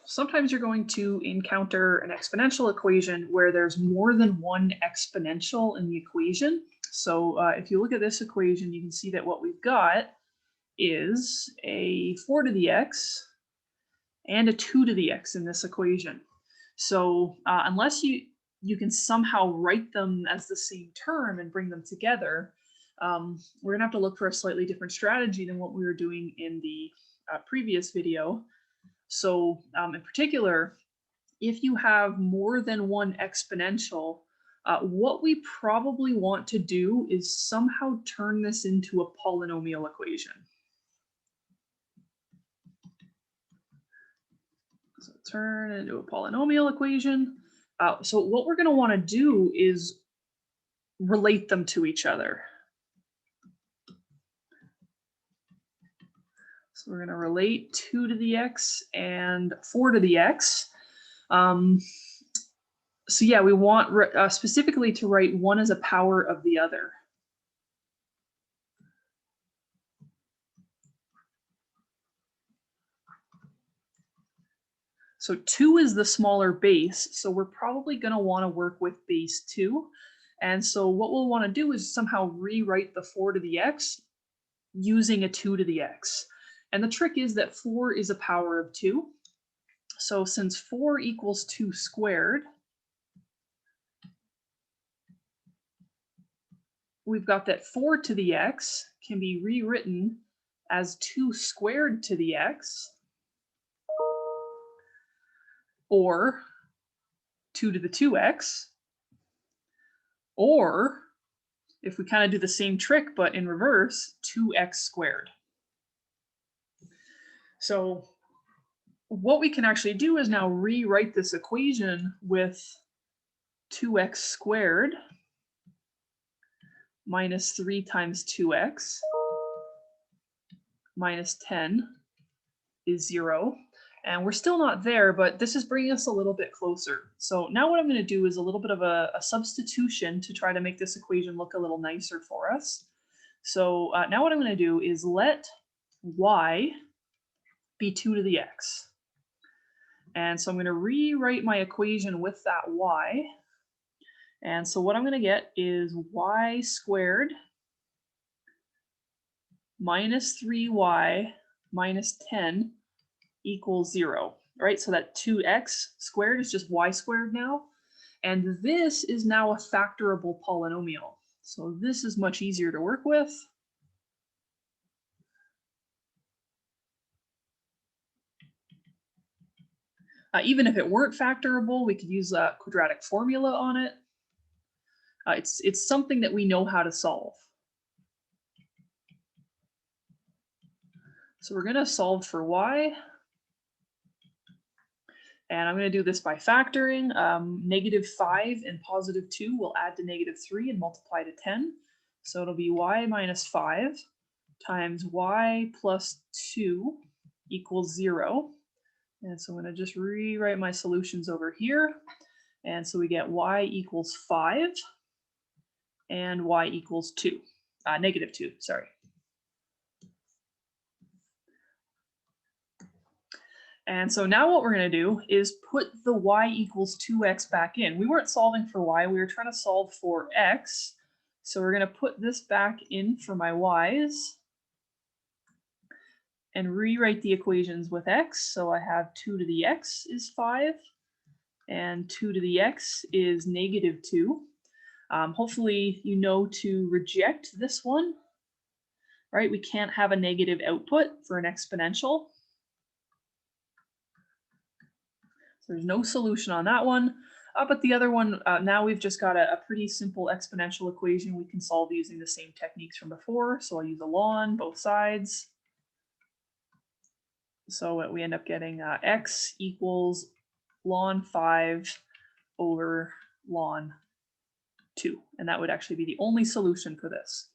sometimes you're going to encounter an exponential equation where there's more than one exponential in the equation. So if you look at this equation, you can see that what we've got is a 4 to the x and a 2 to the x in this equation. So unless you can somehow write them as the same term and bring them together, we're gonna have to look for a slightly different strategy than what we were doing in the previous video. So in particular, if you have more than one exponential, what we probably want to do is somehow turn this into a polynomial equation. So turn it into a polynomial equation. So what we're going to want to do is relate them to each other. So we're going to relate 2 to the x and 4 to the x. So yeah, we want specifically to write one as a power of the other. So 2 is the smaller base, so we're probably going to want to work with base 2. And so what we'll want to do is somehow rewrite the 4 to the x using a 2 to the x. And the trick is that 4 is a power of 2. So since 4 equals 2 squared, we've got that 4 to the x can be rewritten as 2 squared to the x, or 2 to the 2x, or if we kind of do the same trick but in reverse, 2x squared. So what we can actually do is now rewrite this equation with 2x squared minus 3 times 2x minus 10 is 0. And we're still not there, but this is bringing us a little bit closer. So now what I'm going to do is a little bit of a substitution to try to make this equation look a little nicer for us. So now what I'm going to do is let y be 2 to the x. And so I'm going to rewrite my equation with that y. And so what I'm going to get is y squared minus 3y minus 10 equals 0, right? So that 2x squared is just y squared now. And this is now a factorable polynomial. So this is much easier to work with. Even if it weren't factorable, we could use a quadratic formula on it. It's something that we know how to solve. So we're going to solve for y. And I'm going to do this by factoring. -5 and +2 will add to -3 and multiply to 10. So it'll be y minus 5 times y plus 2 equals 0. And so I'm going to just rewrite my solutions over here. And so we get y equals 5 and y equals 2, -2, sorry. And so now what we're going to do is put the y equals 2x back in. We weren't solving for y, we were trying to solve for x. So we're going to put this back in for my y's and rewrite the equations with x. So I have 2 to the x is 5 and 2 to the x is -2. Hopefully you know to reject this one, right? We can't have a negative output for an exponential. So there's no solution on that one. But the other one, now we've just got a pretty simple exponential equation we can solve using the same techniques from before. So I'll use a ln both sides. So we end up getting x equals ln 5 over ln 2. And that would actually be the only solution for this.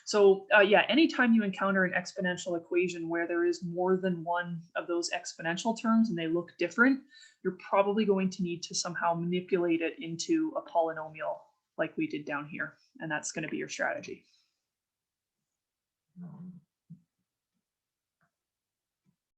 So yeah, anytime you encounter an exponential equation where there is more than one of those exponential terms and they look different, you're probably going to need to somehow manipulate it into a polynomial like we did down here. And that's going to be your strategy.